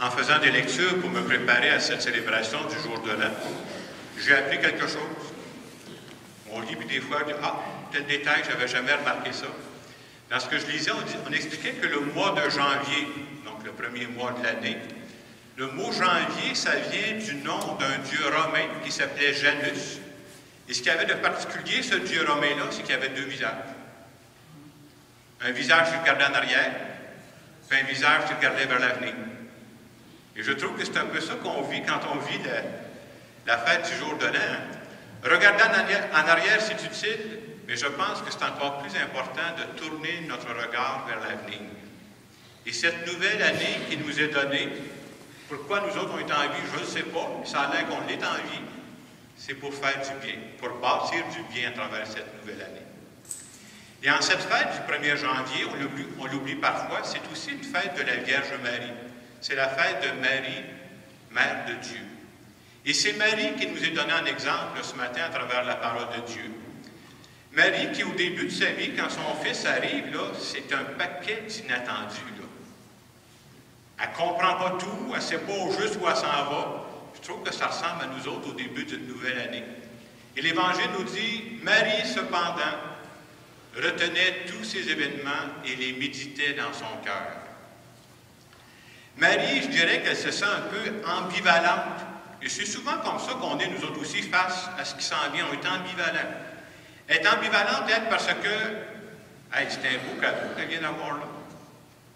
en faisant des lectures pour me préparer à cette célébration du jour de l'an, j'ai appris quelque chose. On lit des fois, on dit, ah, tel détail, je n'avais jamais remarqué ça. Dans ce que je lisais, on expliquait que le mois de janvier, donc le premier mois de l'année, le mot janvier, ça vient du nom d'un dieu romain qui s'appelait Janus. Et ce qu'il y avait de particulier, ce dieu romain-là, c'est qu'il y avait deux visages. Un visage qui regardait en arrière, puis un visage qui regardait vers l'avenir. Et je trouve que c'est un peu ça qu'on vit quand on vit la fête du jour de l'an. Regarder en arrière, c'est utile, mais je pense que c'est encore plus important de tourner notre regard vers l'avenir. Et cette nouvelle année qui nous est donnée, pourquoi nous autres on est en vie, je ne sais pas, mais ça a l'air qu'on est en vie, c'est pour faire du bien, pour bâtir du bien à travers cette nouvelle année. Et en cette fête du 1er janvier, on l'oublie parfois, c'est aussi une fête de la Vierge Marie. C'est la fête de Marie, Mère de Dieu. Et c'est Marie qui nous est donnée en exemple ce matin à travers la parole de Dieu. Marie qui, au début de sa vie, quand son fils arrive, là, c'est un paquet d'inattendus. Elle ne comprend pas tout, elle ne sait pas juste où elle s'en va. Je trouve que ça ressemble à nous autres au début d'une nouvelle année. Et l'Évangile nous dit, Marie, cependant, retenait tous ces événements et les méditait dans son cœur. Marie, je dirais qu'elle se sent un peu ambivalente. Et c'est souvent comme ça qu'on est, nous autres aussi, face à ce qui s'en vient. On est ambivalent. Elle est ambivalente, elle, parce que, hey, c'est un beau cadeau qu'elle vient d'avoir là.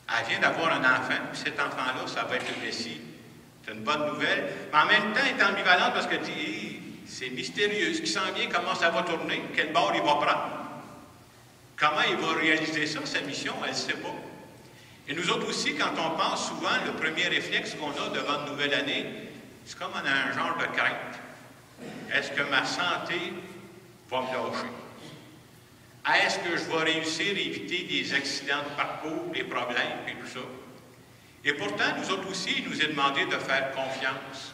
Elle vient d'avoir un enfant, puis cet enfant-là, ça va être le Messie. C'est une bonne nouvelle. Mais en même temps, elle est ambivalente parce qu'elle dit, hey, c'est mystérieux, ce qui s'en vient, comment ça va tourner, quel bord il va prendre. Comment il va réaliser ça, sa mission, elle ne sait pas. Et nous autres aussi, quand on pense souvent, le premier réflexe qu'on a devant une nouvelle année, c'est comme on a un genre de crainte. Est-ce que ma santé va me lâcher? Est-ce que je vais réussir à éviter des accidents de parcours, des problèmes et tout ça? Et pourtant, nous autres aussi, il nous est demandé de faire confiance.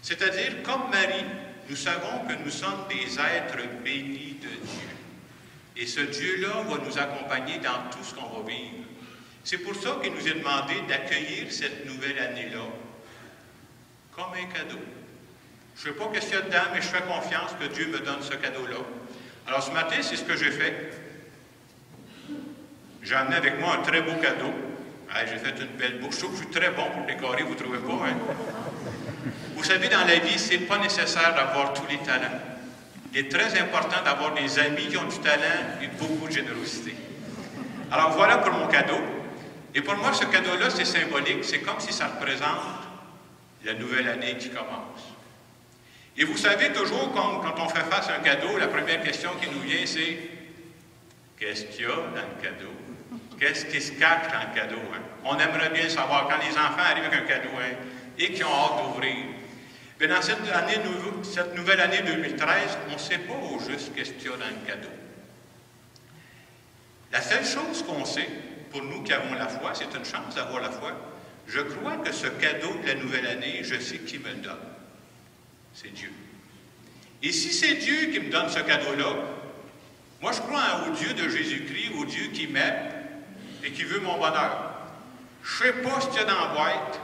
C'est-à-dire, comme Marie, nous savons que nous sommes des êtres bénis de Dieu. Et ce Dieu-là va nous accompagner dans tout ce qu'on va vivre. C'est pour ça qu'il nous est demandé d'accueillir cette nouvelle année-là comme un cadeau. Je ne sais pas ce qu'il y a dedans, mais je fais confiance que Dieu me donne ce cadeau-là. Alors ce matin, c'est ce que j'ai fait. J'ai amené avec moi un très beau cadeau. J'ai fait une belle bouche. Je trouve que je suis très bon pour décorer, vous ne trouvez pas? Hein? Vous savez, dans la vie, ce n'est pas nécessaire d'avoir tous les talents. Il est très important d'avoir des amis qui ont du talent et beaucoup de générosité. Alors voilà pour mon cadeau. Et pour moi, ce cadeau-là, c'est symbolique. C'est comme si ça représente la nouvelle année qui commence. Et vous savez, toujours, quand on fait face à un cadeau, la première question qui nous vient, c'est qu'est-ce qu'il y a dans le cadeau? Qu'est-ce qui se cache dans le cadeau? Hein? On aimerait bien savoir quand les enfants arrivent avec un cadeau et qu'ils ont hâte d'ouvrir. Mais dans cette nouvelle année 2013, on ne sait pas au juste qu'est-ce qu'il y a dans le cadeau. La seule chose qu'on sait, pour nous qui avons la foi, c'est une chance d'avoir la foi, je crois que ce cadeau de la nouvelle année, je sais qui me le donne. C'est Dieu. Et si c'est Dieu qui me donne ce cadeau-là, moi je crois au Dieu de Jésus-Christ, au Dieu qui m'aime et qui veut mon bonheur. Je ne sais pas ce qu'il y a dans la boîte,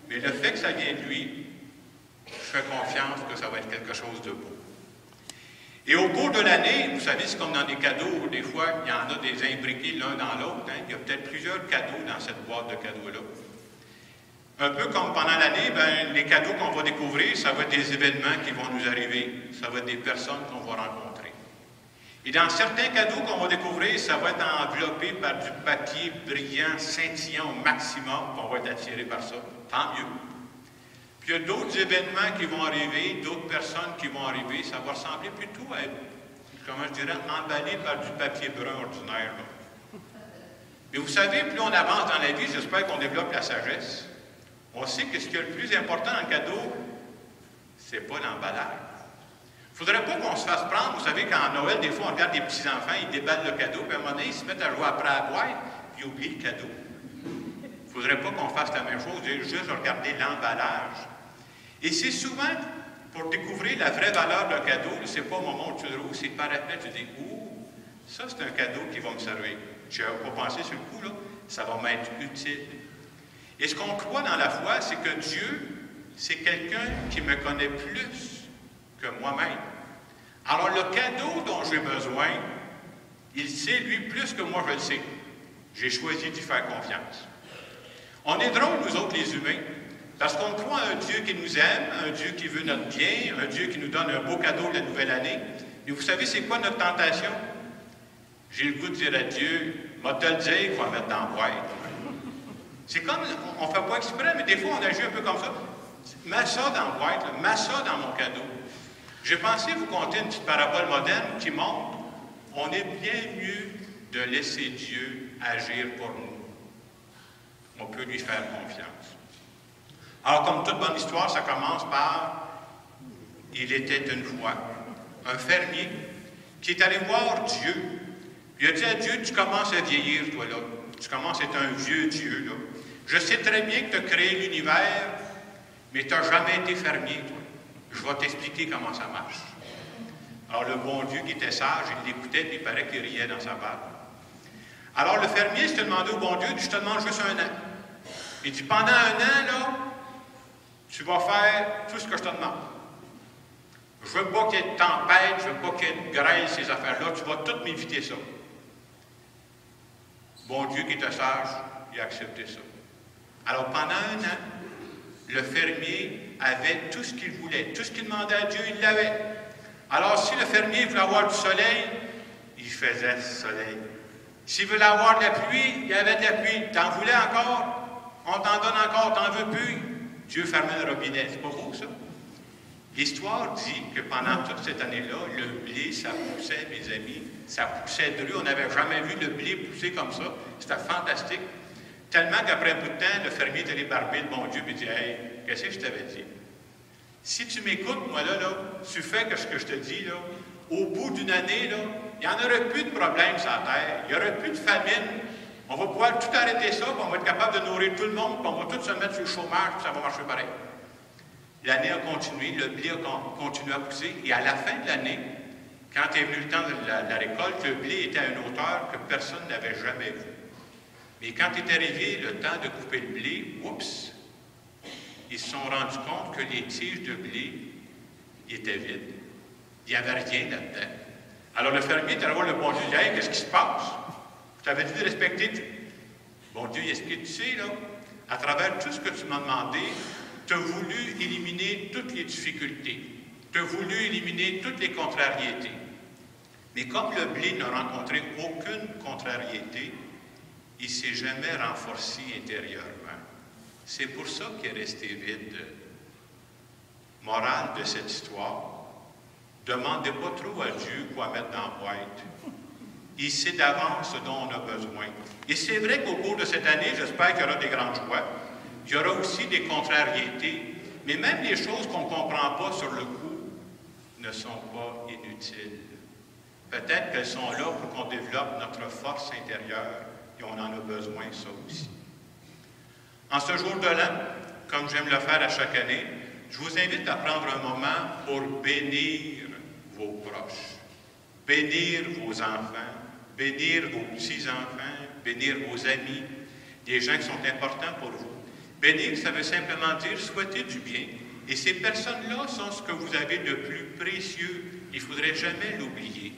mais le fait que ça vient de lui, je fais confiance que ça va être quelque chose de beau. Et au cours de l'année, vous savez, c'est comme dans des cadeaux, des fois, il y en a des imbriqués l'un dans l'autre. Hein? Il y a peut-être plusieurs cadeaux dans cette boîte de cadeaux-là. Un peu comme pendant l'année, les cadeaux qu'on va découvrir, ça va être des événements qui vont nous arriver. Ça va être des personnes qu'on va rencontrer. Et dans certains cadeaux qu'on va découvrir, ça va être enveloppé par du papier brillant, scintillant au maximum, qu'on va être attiré par ça. Tant mieux. Puis il y a d'autres événements qui vont arriver, d'autres personnes qui vont arriver. Ça va ressembler plutôt à être, comment je dirais, emballé par du papier brun ordinaire. Là. Mais vous savez, plus on avance dans la vie, j'espère qu'on développe la sagesse. On sait que ce qui est le plus important dans le cadeau, c'est pas l'emballage. Il ne faudrait pas qu'on se fasse prendre. Vous savez, quand Noël, des fois, on regarde des petits-enfants, ils déballent le cadeau, puis à un moment donné, ils se mettent à jouer après la boîte, puis ils oublient le cadeau. Il ne faudrait pas qu'on fasse la même chose, juste regarder l'emballage. Et c'est souvent, pour découvrir la vraie valeur d'un cadeau, c'est pas au moment où tu le roules, c'est par après, tu dis, ouh, ça c'est un cadeau qui va me servir. Je n'avais pas pensé sur le coup, là, ça va m'être utile. Et ce qu'on croit dans la foi, c'est que Dieu, c'est quelqu'un qui me connaît plus que moi-même. Alors le cadeau dont j'ai besoin, il sait, lui, plus que moi je le sais. J'ai choisi d'y faire confiance. On est drôles, nous autres, les humains, parce qu'on croit à un Dieu qui nous aime, un Dieu qui veut notre bien, un Dieu qui nous donne un beau cadeau de la nouvelle année. Et vous savez, c'est quoi notre tentation? J'ai le goût de dire à Dieu, « M'a te le dire qu'il faut en mettre dans la boîte. » C'est comme, on ne fait pas exprès, mais des fois, on agit un peu comme ça. Mets ça dans la boîte, là, mets ça dans mon cadeau. J'ai pensé vous conter une petite parabole moderne qui montre on est bien mieux de laisser Dieu agir pour nous. On peut lui faire confiance. Alors, comme toute bonne histoire, ça commence par « Il était une fois un fermier qui est allé voir Dieu. Il a dit à Dieu, tu commences à vieillir, toi, là. Tu commences à être un vieux Dieu, là. Je sais très bien que tu as créé l'univers, mais tu n'as jamais été fermier, toi. Je vais t'expliquer comment ça marche. » Alors, le bon Dieu qui était sage, il l'écoutait, puis il paraît qu'il riait dans sa barbe. Alors, le fermier s'est demandé au bon Dieu, je te demande juste 1 an. Il dit, pendant 1 an, là, tu vas faire tout ce que je te demande. Je ne veux pas qu'il y ait de tempête, je ne veux pas qu'il y ait de grêle, ces affaires-là, tu vas tout m'éviter ça. Bon Dieu qui était sage, il a accepté ça. Alors, pendant 1 an, le fermier avait tout ce qu'il voulait. Tout ce qu'il demandait à Dieu, il l'avait. Alors, si le fermier voulait avoir du soleil, il faisait du soleil. S'il voulait avoir de la pluie, il y avait de la pluie. T'en voulais encore? On t'en donne encore, t'en veux plus? Dieu fermait le robinet. C'est pas beau, ça? L'histoire dit que pendant toute cette année-là, le blé, ça poussait, mes amis, ça poussait de lui. On n'avait jamais vu le blé pousser comme ça. C'était fantastique. Tellement qu'après un bout de temps, le fermier est allé barber le bon Dieu et dit, « Hey, qu'est-ce que je t'avais dit? Si tu m'écoutes, moi, là, tu fais que ce que je te dis, là, au bout d'une année, là, il n'y en aurait plus de problèmes sur la terre. Il n'y aurait plus de famine. On va pouvoir tout arrêter ça, puis on va être capable de nourrir tout le monde, puis on va tous se mettre sur le chômage, puis ça va marcher pareil. » L'année a continué, le blé a continué à pousser, et à la fin de l'année, quand est venu le temps de la récolte, le blé était à une hauteur que personne n'avait jamais vue. Mais quand est arrivé le temps de couper le blé, oups, ils se sont rendus compte que les tiges de blé étaient vides. Il n'y avait rien là-dedans. Alors le fermier est allé voir le bon Dieu, il dit, « Hey, qu'est-ce qui se passe? Je t'avais dit de respecter. » Bon Dieu, il explique, tu sais, là, à travers tout ce que tu m'as demandé, tu as voulu éliminer toutes les difficultés. Tu as voulu éliminer toutes les contrariétés. Mais comme le blé n'a rencontré aucune contrariété, il ne s'est jamais renforcé intérieurement. C'est pour ça qu'il est resté vide. Morale de cette histoire, demandez pas trop à Dieu quoi mettre dans la boîte. Il sait d'avance ce dont on a besoin. Et c'est vrai qu'au cours de cette année, j'espère qu'il y aura des grandes joies. Il y aura aussi des contrariétés. Mais même les choses qu'on ne comprend pas sur le coup ne sont pas inutiles. Peut-être qu'elles sont là pour qu'on développe notre force intérieure et on en a besoin, ça aussi. En ce jour de l'an, comme j'aime le faire à chaque année, je vous invite à prendre un moment pour bénir vos proches, bénir vos enfants, bénir vos petits-enfants, bénir vos amis, des gens qui sont importants pour vous. Bénir, ça veut simplement dire souhaiter du bien. Et ces personnes-là sont ce que vous avez de plus précieux. Il ne faudrait jamais l'oublier.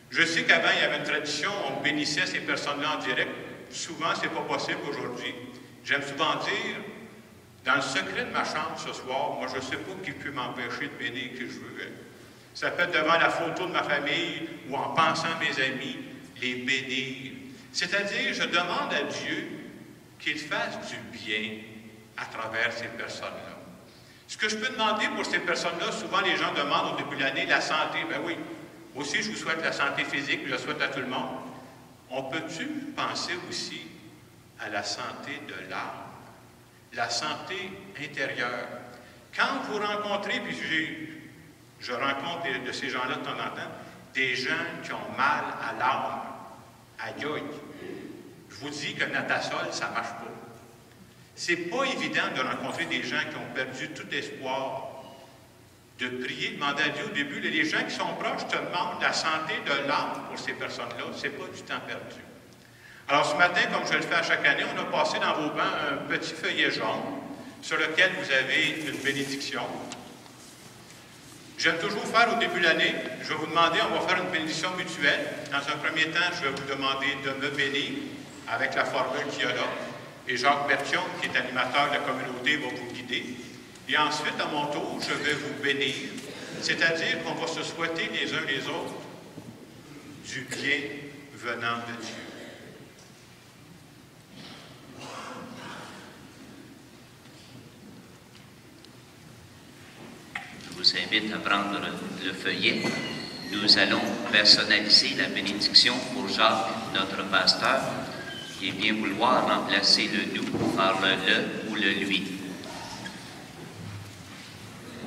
Je sais qu'avant, il y avait une tradition, on bénissait ces personnes-là en direct. Souvent, ce n'est pas possible aujourd'hui. J'aime souvent dire, dans le secret de ma chambre ce soir, moi, je ne sais pas qui peut m'empêcher de bénir qui je veux. Ça peut être devant la photo de ma famille ou en pensant à mes amis, les bénir. C'est-à-dire, je demande à Dieu qu'il fasse du bien à travers ces personnes-là. Ce que je peux demander pour ces personnes-là, souvent les gens demandent au début de l'année la santé. Ben oui, moi aussi je vous souhaite la santé physique, je la souhaite à tout le monde. On peut-tu penser aussi à la santé de l'âme, la santé intérieure? Quand vous rencontrez, puis je rencontre de ces gens-là de temps en temps, des gens qui ont mal à l'âme, aïe aïe, je vous dis que Natasol, ça ne marche pas. C'est pas évident de rencontrer des gens qui ont perdu tout espoir, de prier, demander à Dieu au début. Les gens qui sont proches te demandent la santé de l'âme pour ces personnes-là. Ce n'est pas du temps perdu. Alors ce matin, comme je le fais à chaque année, on a passé dans vos bancs un petit feuillet jaune sur lequel vous avez une bénédiction. J'aime toujours faire au début de l'année, je vais vous demander, on va faire une bénédiction mutuelle. Dans un premier temps, je vais vous demander de me bénir avec la formule qu'il y a là. Et Jacques Bertion, qui est animateur de la communauté, va vous guider. Et ensuite, à mon tour, je vais vous bénir. C'est-à-dire qu'on va se souhaiter les uns les autres du bien venant de Dieu. Je vous invite à prendre le feuillet. Nous allons personnaliser la bénédiction pour Jacques, notre pasteur, qui bien vouloir remplacer le nous par le ou le lui.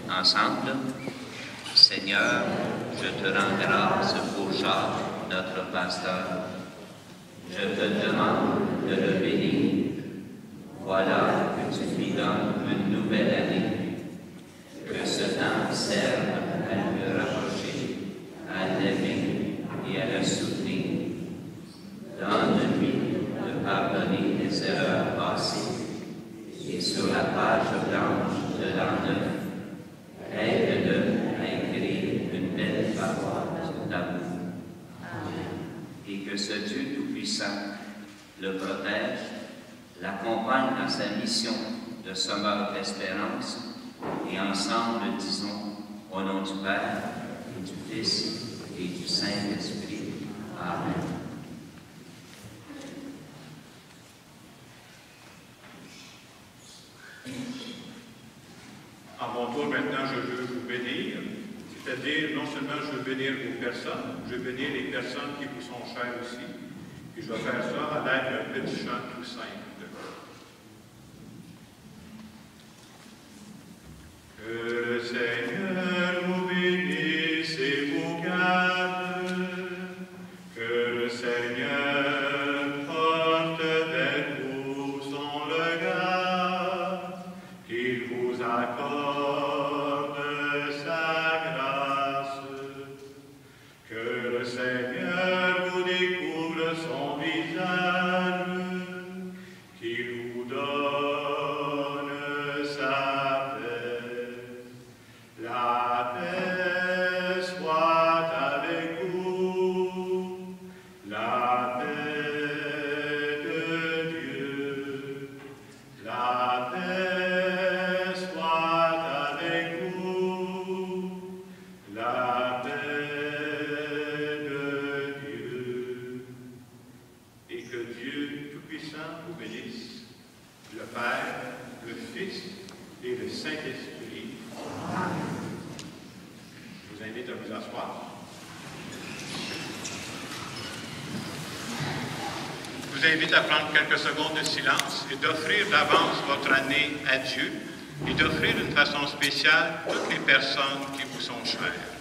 Ensemble, Seigneur, je te rends grâce pour Jacques, notre pasteur. Je te demande de le bénir. Voilà que tu lui donnes une nouvelle année. Que ce temps serve à le rapprocher, à l'aimer et à le soutenir. Donne-lui de pardonner les erreurs passées et sur la page blanche de l'an neuf, aide-le à écrire une belle parole d'amour. Et que ce Dieu Tout-Puissant le protège, l'accompagne dans sa mission de sommeur d'espérance, et ensemble disons au nom du Père et du Fils et du Saint-Esprit. Amen. À mon tour, maintenant, je veux vous bénir. C'est-à-dire, non seulement je veux bénir vos personnes, je veux bénir les personnes qui vous sont chères aussi. Et je vais faire ça à l'aide d'un petit chant tout simple. Que le Seigneur vous bénisse et vous garde. Que le Seigneur porte vers vous son regard. Qu'il vous accorde sa grâce. Que le Seigneur vous découvre son visage. Qu'il vous donne sa paix. La paix soit avec vous. La paix de Dieu. La paix soit avec vous. La paix de Dieu. Et que Dieu Tout-Puissant vous bénisse, le Père, le Fils et le Saint-Esprit. Je vous invite à vous asseoir. Je vous invite à prendre quelques secondes de silence et d'offrir d'avance votre année à Dieu et d'offrir d'une façon spéciale toutes les personnes qui vous sont chères.